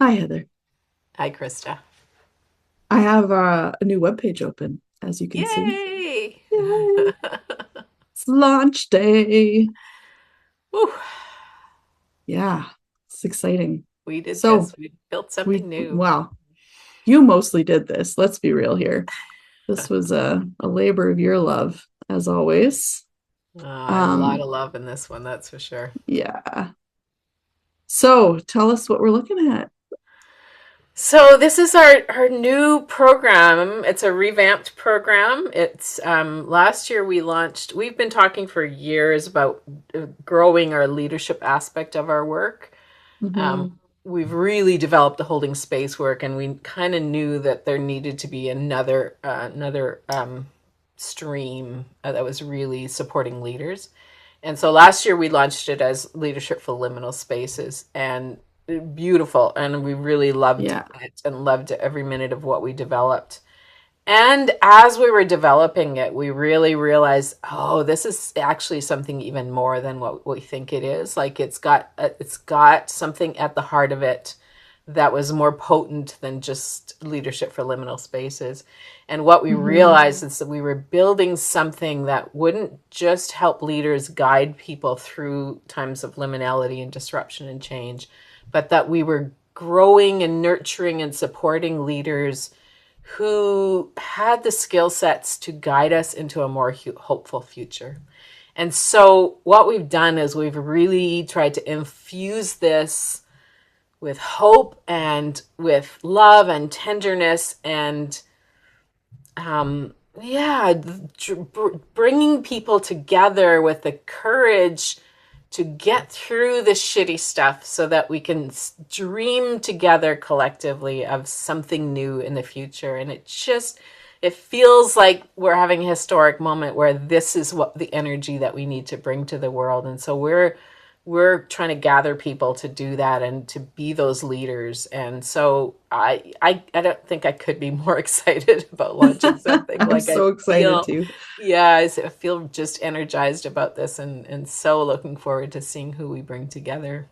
Hi, Heather. Hi, Krista. I have a new webpage open, as you can see. Yay! Yay! It's launch day. Woo, Yeah, it's exciting. we did So this. We built something new. wow, you mostly did this. Let's be real here. This was a labor of your love, as always. A lot Um, of love in this one, that's for sure. yeah. So tell us what we're looking at. So this is our new program. It's a revamped program. It's last year we launched. We've been talking for years about growing our leadership aspect of our work. Um, Hmm. we've really developed the holding space work, and we kind of knew that there needed to be another stream that was really supporting leaders. And so last year we launched it as Leadership for Liminal Spaces, and beautiful, and we really loved Yeah. it and loved every minute of what we developed. And as we were developing it, we really realized, oh, this is actually something even more than what we think it is. Like it's got something at the heart of it that was more potent than just leadership for liminal spaces. And what we Hmm. realized is that we were building something that wouldn't just help leaders guide people through times of liminality and disruption and change, but that we were growing and nurturing and supporting leaders who had the skill sets to guide us into a more hopeful future. And so, what we've done is we've really tried to infuse this with hope and with love and tenderness and, yeah, bringing people together with the courage to get through the shitty stuff so that we can dream together collectively of something new in the future. And it feels like we're having a historic moment where this is what the energy that we need to bring to the world. And so we're trying to gather people to do that and to be those leaders. And so I don't think I could be more excited about launching something. I'm Like I so excited feel, too. yeah, I feel just energized about this, and so looking forward to seeing who we bring together.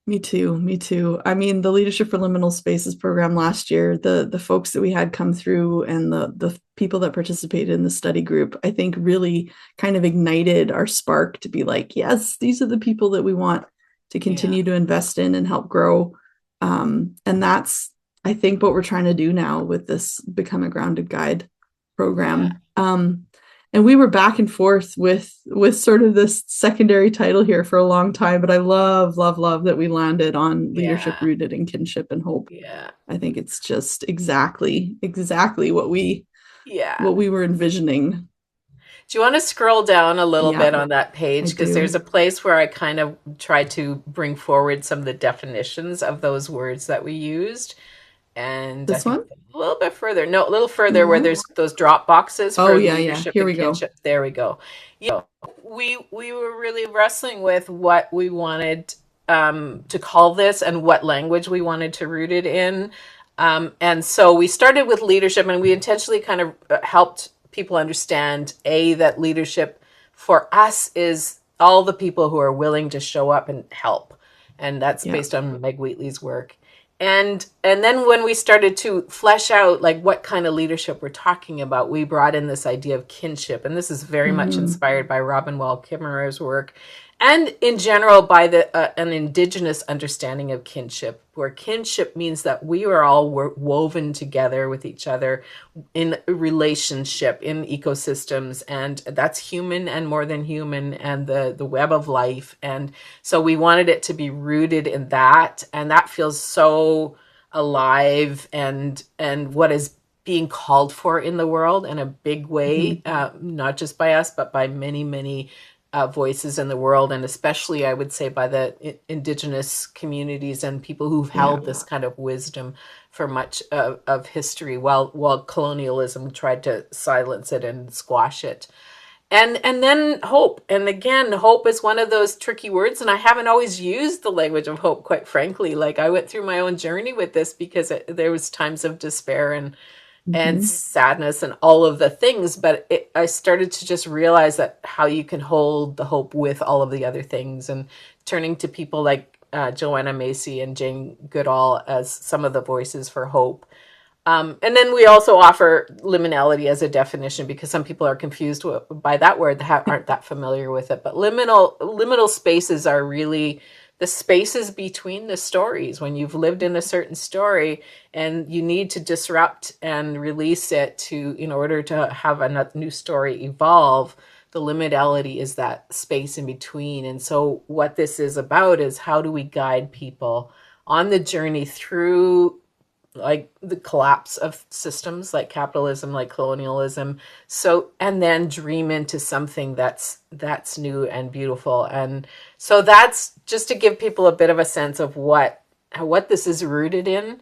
Me too. Me too. I mean, the Leadership for Liminal Spaces program last year, the folks that we had come through and the people that participated in the study group, I think really kind of ignited our spark to be like, yes, these are the people that we want to Yeah, continue to invest in and help grow. And that's, I think, what we're trying to do now with this Become a Grounded Guide yeah, program. And we were back and forth with sort of this secondary title here for a long time, but I love that we landed on leadership yeah, rooted in kinship and hope. yeah, I think it's just exactly yeah. what we were envisioning. Do you want to scroll down a little Yeah, bit on that I page? Because there's do. a place where I kind of try to bring forward some of the definitions of those words that we used. And I This think one? a little bit further, no, a little further where No. there's those drop boxes Oh for yeah. leadership Here and we go. kinship. There we go. Yeah, we were really wrestling with what we wanted to call this and what language we wanted to root it in. And so we started with leadership, and we intentionally kind of helped people understand that leadership for us is all the people who are willing to show up and help. And that's Yeah. based on Meg Wheatley's work. And then when we started to flesh out like what kind of leadership we're talking about, we brought in this idea of kinship, and this is very much Hmm. inspired by Robin Wall Kimmerer's work, and in general by the an indigenous understanding of kinship, where kinship means that we are all woven together with each other in relationship in ecosystems, and that's human and more than human, and the web of life. And so we wanted it to be rooted in that, and that feels so alive and what is being called for in the world in a big way, Hmm. not just by us, but by many voices in the world, and especially I would say by the indigenous communities and people who've Yeah. held this kind of wisdom for much of history, while colonialism tried to silence it and squash it. And then hope, and again, hope is one of those tricky words, and I haven't always used the language of hope, quite frankly. Like I went through my own journey with this because there was times of despair and Hmm. sadness and all of the things, but I started to just realize that how you can hold the hope with all of the other things, and turning to people like Joanna Macy and Jane Goodall as some of the voices for hope. And then we also offer liminality as a definition because some people are confused by that word that aren't that familiar with it. But liminal spaces are really the spaces between the stories when you've lived in a certain story and you need to disrupt and release it to in order to have a new story evolve. The liminality is that space in between. And so what this is about is how do we guide people on the journey through like the collapse of systems like capitalism, like colonialism. So, and then dream into something that's new and beautiful. And so that's just to give people a bit of a sense of what this is rooted in.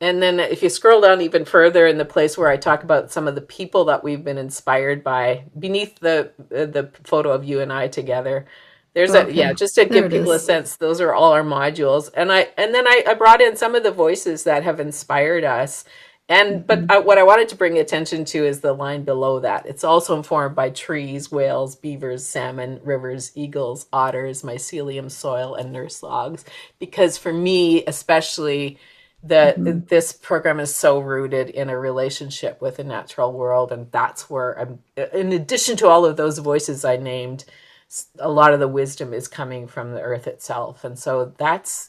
And then if you scroll down even further in the place where I talk about some of the people that we've been inspired by beneath the photo of you and I together, there's Okay, just to there give it people a is. sense, those are all our modules. And then I brought in some of the voices that have inspired us. And but Hmm. what I wanted to bring attention to is the line below that. It's also informed by trees, whales, beavers, salmon, rivers, eagles, otters, mycelium, soil, and nurse logs. Because for me, especially, Hmm. this program is so rooted in a relationship with the natural world, and that's where I'm. In addition to all of those voices I named, a lot of the wisdom is coming from the earth itself. And so that's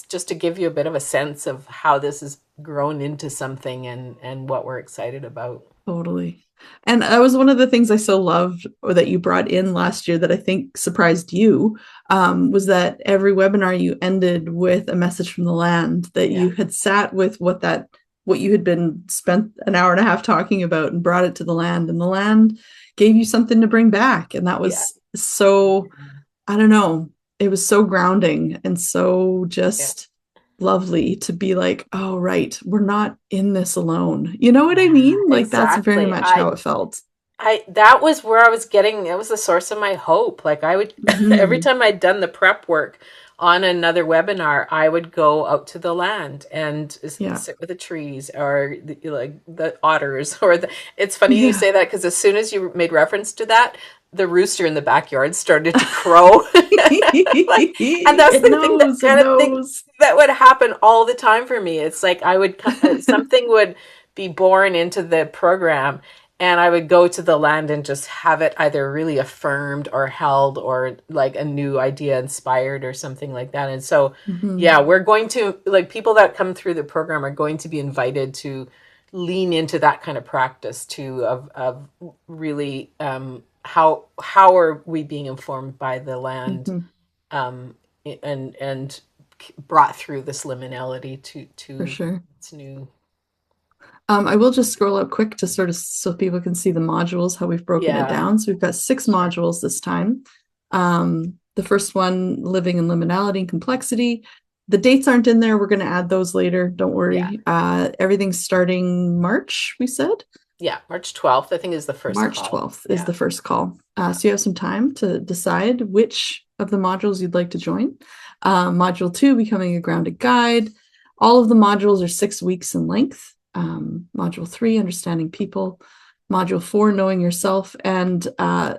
just to give you a bit of a sense of how this has grown into something and what we're excited about. Totally. And that was one of the things I so loved or that you brought in last year that I think surprised you, was that every webinar you ended with a message from the land, that Yeah. you had sat with what you had been spent an hour and a half talking about and brought it to the land, and the land gave you something to bring back. And that Yeah. was so, I don't know, it was so grounding and so Yeah. just lovely to be like, oh, right, we're not in this alone. You know what I Yeah, mean? Like that's very exactly. much how I it felt. I that was where I was getting it was the source of my hope. Like I would every Hmm. time I'd done the prep work on another webinar, I would go out to the land and Yeah. sit with the trees or like the otters or it's funny you Yeah. say that because as soon as you made reference to that, the rooster in the backyard started to crow. Like, and that's It the thing that knows, it kind of thing knows. that would happen all the time for me. It's like I would something would be born into the program and I would go to the land and just have it either really affirmed or held or like a new idea inspired or something like that. And so, Hmm. yeah, we're going to like people that come through the program are going to be invited to lean into that kind of practice too of really how are we being informed by the land Hmm. um, and brought through this liminality For to sure. its new I will just scroll up quick to sort of so people can see the modules, how we've broken it yeah down. So we've got six sure modules this time. The first one, living in liminality and complexity. The dates aren't in there. We're going to add those later. Don't yeah worry. Everything's starting March, we said. yeah March 12th I think is the first March call 12th is yeah the first call. yeah So you have some time to decide which of the modules you'd like to join. Module 2, becoming a grounded guide. All of the modules are 6 weeks in length. Module 3, understanding people. Module 4, knowing yourself. And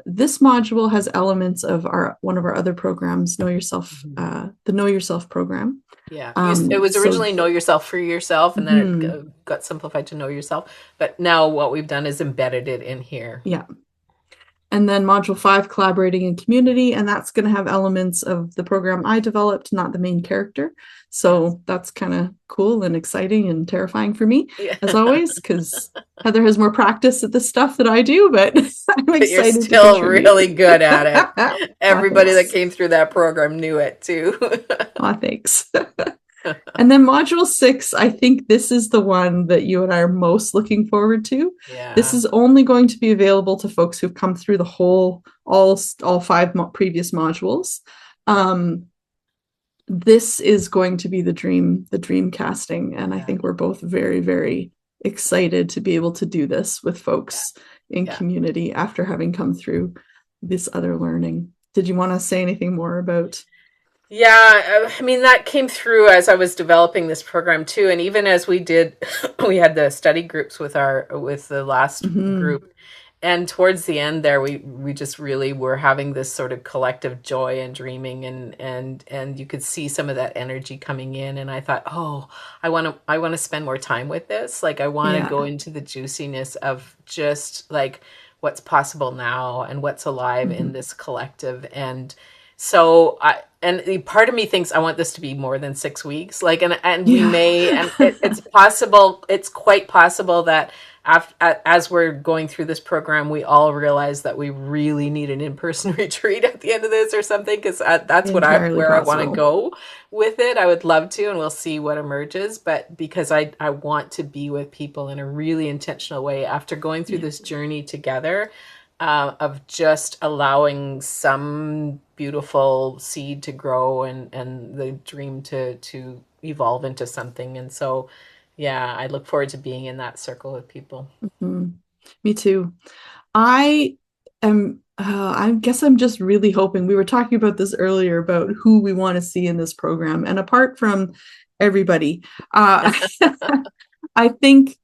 this module has elements of one of our other programs, Know Yourself, Mhm. the Know Yourself program. Yeah, it was So, originally know yourself for yourself, and then it mhm, got simplified to know yourself. But now what we've done is embedded it in here. yeah. And then module 5, collaborating in community. And that's going to have elements of the program I developed, not the main character. Yes. So that's kind of cool and exciting and terrifying for me, Yeah. as always, because Heather has more practice at this stuff than I do, but I'm But you're excited to still contribute. really good at it. Aw, Everybody that thanks. came through that program knew it too. Aw, thanks. And then module 6, I think this is the one that you and I are most looking forward to. This Yeah. is only going to be available to folks who've come through the all five previous modules. Um, this is going to be the dream casting, and I Yeah. think we're both very, very excited to be able to do this with Yeah. folks in Yeah. community after having come through this other learning. Did you want to say anything more about? Yeah, I mean that came through as I was developing this program too, and even as we did, we had the study groups with the last Mhm. group, And towards the end there, we just really were having this sort of collective joy and dreaming, and you could see some of that energy coming in, and I thought, oh, I want to spend more time with this. Like I want to Yeah. go into the juiciness of just like what's possible now and what's alive in Mhm. this collective. And so I and part of me thinks I want this to be more than 6 weeks. Like and we Yeah. may, and it's possible, it's quite possible that after, as we're going through this program, we all realize that we really need an in-person retreat at the end of this or something, because that's what I Entirely where I want to possible. go with it. I would love to, and we'll see what emerges. But because I want to be with people in a really intentional way after going through Yeah. this journey together, of just allowing some beautiful seed to grow and the dream to evolve into something. And so, yeah, I look forward to being in that circle with people. Mhm. Me too. I I guess I'm just really hoping. We were talking about this earlier about who we want to see in this program. And apart from everybody, uh, I think,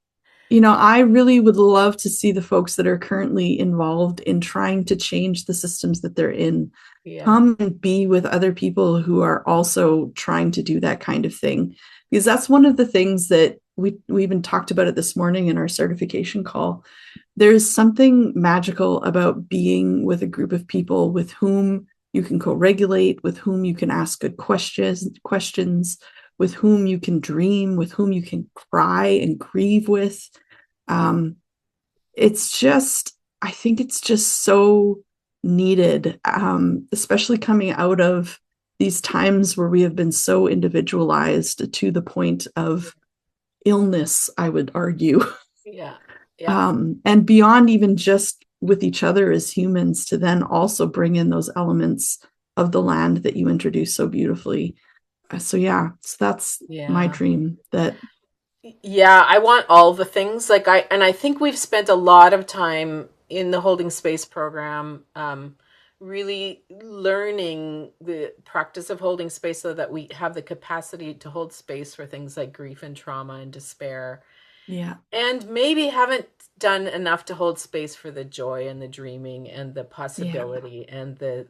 I really would love to see the folks that are currently involved in trying to change the systems that they're in Yeah. come and be with other people who are also trying to do that kind of thing. Because that's one of the things that we even talked about it this morning in our certification call. There's something magical about being with a group of people with whom you can co-regulate, with whom you can ask good questions, with whom you can dream, with whom you can cry and grieve with. Um, it's just, I think it's just so needed, especially coming out of these times where we have been so individualized to the point of illness, I would argue. Yeah. Yeah. And beyond even just with each other as humans, to then also bring in those elements of the land that you introduce so beautifully. So yeah, so that's my Yeah. dream. That Yeah, I want all the things. Like I think we've spent a lot of time in the holding space program, really learning the practice of holding space so that we have the capacity to hold space for things like grief and trauma and despair, yeah. and maybe haven't done enough to hold space for the joy and the dreaming and the Yeah. possibility and the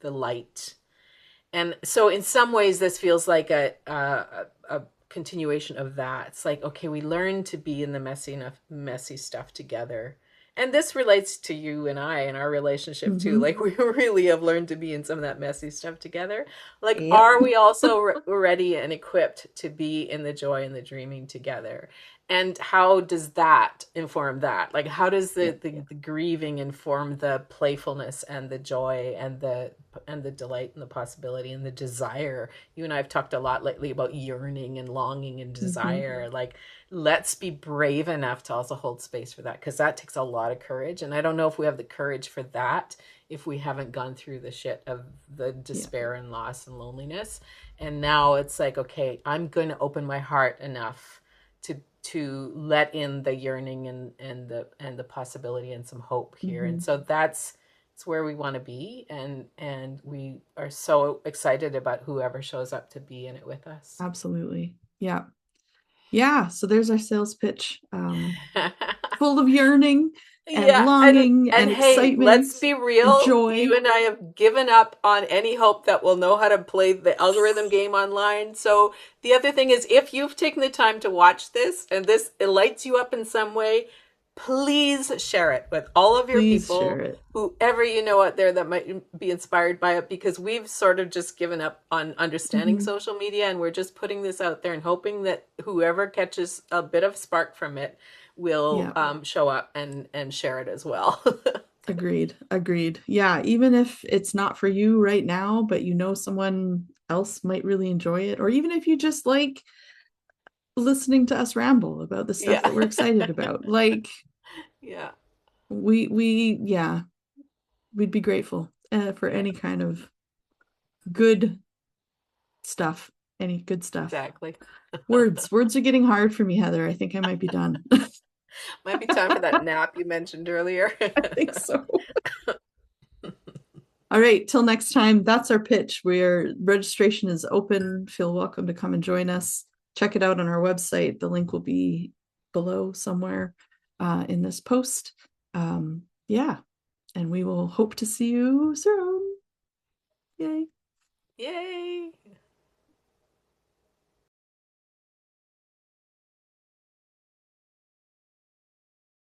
light. And so in some ways this feels like a continuation of that. It's like, okay, we learn to be in the messy stuff together, and this relates to you and I and our relationship too. Mm-hmm. Like we really have learned to be in some of that messy stuff together. Like, Yep. are we also ready and equipped to be in the joy and the dreaming together? And how does that inform that? Like, how does Yep. the grieving inform the playfulness and the joy and the delight and the possibility and the desire? You and I have talked a lot lately about yearning and longing and Mm-hmm. desire. Like, let's be brave enough to also hold space for that, because that takes a lot of courage. And I don't know if we have the courage for that if we haven't gone through the shit of the Yeah. despair and loss and loneliness. And now it's like, okay, I'm going to open my heart enough to let in the yearning and the possibility and some hope here. Mm-hmm. And so that's it's where we want to be, and we are so excited about whoever shows up to be in it with us. Absolutely. Yeah. Yeah. So there's our sales pitch. Full of yearning and Yeah, longing and and hey, let's excitement be and real. joy. You and I have given up on any hope that we'll know how to play the algorithm game online. So the other thing is, if you've taken the time to watch this and this it lights you up in some way, please share it with all of your Please share people, it. whoever you know out there that might be inspired by it, because we've sort of just given up on understanding Mm-hmm. social media, and we're just putting this out there and hoping that whoever catches a bit of spark from it will, Yeah. show up and share it as well. Agreed. Agreed. Yeah. Even if it's not for you right now, but someone else might really enjoy it, or even if you just like listening to us ramble about the stuff Yeah. that we're excited about, like Yeah, yeah, we'd be grateful for yeah, any kind of good stuff, any good stuff. exactly. Words are getting hard for me, Heather. I think I might be done. Might be time for that nap you mentioned earlier. I think so. All right, till next time. That's our pitch. Where registration is open. Feel welcome to come and join us. Check it out on our website. The link will be below somewhere in this post. Yeah, and we will hope to see you soon. Yay. Yay!